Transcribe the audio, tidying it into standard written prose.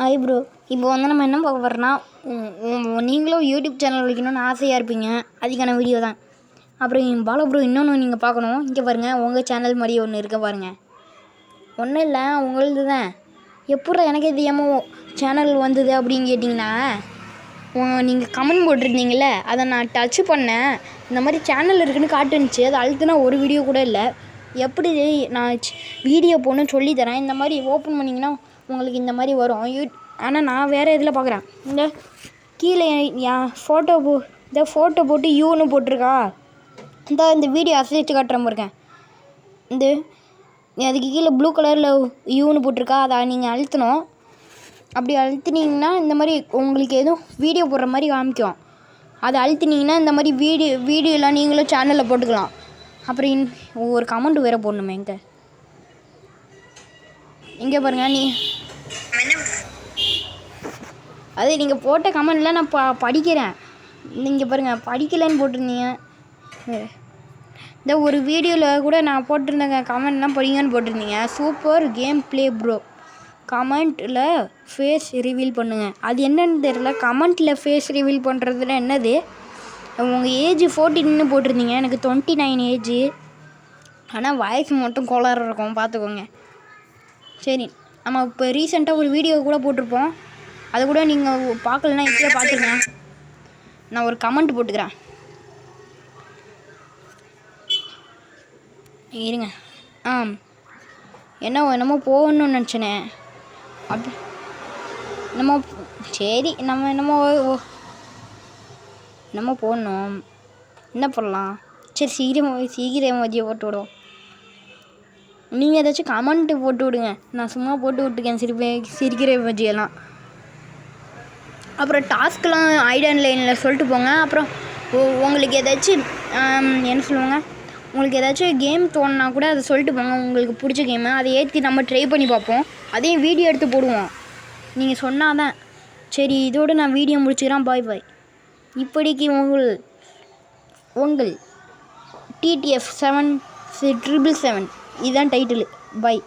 Hi bro. இப்போ வந்து நம்ம என்ன பார்க்க போகிறோன்னா, நீங்களும் யூடியூப் சேனல் வைக்கணும்னு ஆசையாக இருப்பீங்க. அதுக்கான வீடியோ தான். அப்புறம் பாலா ப்ரோ இன்னொன்று நீங்கள் பார்க்கணும். இங்கே பாருங்கள், உங்கள் சேனல் மாதிரி ஒன்று இருக்க பாருங்கள். ஒன்றும் இல்லை, உங்களது தான். எப்பட்றா எனக்கே தெரியாமல் சேனல் வந்தது அப்படின்னு கேட்டிங்கன்னா, நீங்கள் கமெண்ட் போட்டிருந்தீங்கள்ல, அதை நான் டச் பண்ணேன். இந்த மாதிரி சேனல் இருக்குதுன்னு காட்டுனுச்சு. அதை அழுத்துனா ஒரு வீடியோ கூட இல்லை. எப்படி நான் வீடியோ போடணும்னு சொல்லித்தரேன். இந்த மாதிரி ஓப்பன் பண்ணிங்கன்னா உங்களுக்கு இந்த மாதிரி வரும். ஆனால் நான் வேறு இதில் பார்க்குறேன். இந்த கீழே என் ஃபோட்டோ போட்டு யூன்னு போட்டிருக்கா. இந்த வீடியோ அசைச்சு காட்டுறேன் பாருக்கேன். அதுக்கு கீழே ப்ளூ கலரில் யூன்னு போட்டிருக்கா. அதை நீங்கள் அழுத்தணும். அப்படி அழுத்தினீங்கன்னா இந்த மாதிரி உங்களுக்கு எதுவும் வீடியோ போடுற மாதிரி காமிக்கும். அதை அழுத்தினீங்கன்னா இந்த மாதிரி வீடியோலாம் நீங்களும் சேனலில் போட்டுக்கலாம். அப்புறம் ஒரு கமெண்ட் வேறு போடணுமே. இங்கே பாருங்கள், அது நீங்கள் போட்ட கமெண்ட்லாம் நான் படிக்கிறேன். நீங்கள் பாருங்கள், படிக்கலைன்னு போட்டிருந்தீங்க. இந்த ஒரு வீடியோவில் கூட நான் போட்டிருந்தேங்க, கமெண்ட்லாம் படிங்கன்னு போட்டிருந்தீங்க. சூப்பர் கேம் ப்ளே ப்ரோ, கமெண்ட்டில் ஃபேஸ் ரிவீல் பண்ணுங்கள். அது என்னன்னு தெரியல. கமெண்ட்டில் ஃபேஸ் ரிவீல் பண்ணுறதுல என்னது? உங்கள் ஏஜ் 14ன்னு போட்டிருந்தீங்க. எனக்கு 29 ஏஜ். ஆனால் வாய்ஸ் மட்டும் கோளாறு இருக்கும், பார்த்துக்கோங்க. சரி, நம்ம இப்போ ரீசெண்டாக ஒரு வீடியோ கூட போட்டிருப்போம். அதை கூட நீங்கள் பார்க்கலன்னா இப்போயே பார்த்துருங்க. நான் ஒரு கமெண்ட் போட்டுக்கிறேன், இருங்க. என்னமோ போகணும்னு நினச்சேனே. அப்படி சரி, நம்ம என்னமோ போடணும். என்ன பண்ணலாம்? சரி, சீக்கிரம் மதியம் போட்டு விடுவோம். நீங்கள் ஏதாச்சும் கமெண்ட்டு போட்டு விடுங்க. நான் சும்மா போட்டு விட்டுருக்கேன் சிரிக்கிற மதியெல்லாம். அப்புறம் டாஸ்க்கெலாம் ஐடன் லைனில் சொல்லிட்டு போங்க. அப்புறம் உங்களுக்கு ஏதாச்சும் என்ன சொல்லுவாங்க, உங்களுக்கு ஏதாச்சும் கேம் தோணுனா கூட அதை சொல்லிட்டு போங்க. உங்களுக்கு பிடிச்ச கேமு அதை ஏற்றி நம்ம ட்ரை பண்ணி பார்ப்போம். அதையும் வீடியோ எடுத்து போடுவோம். நீங்கள் சொன்னால் தான். சரி, இதோடு நான் வீடியோ முடிச்சுக்கிறேன். பாய். இப்படிக்கு உங்கள் TTF 777 இதுதான் டைட்டிலு. பாய்.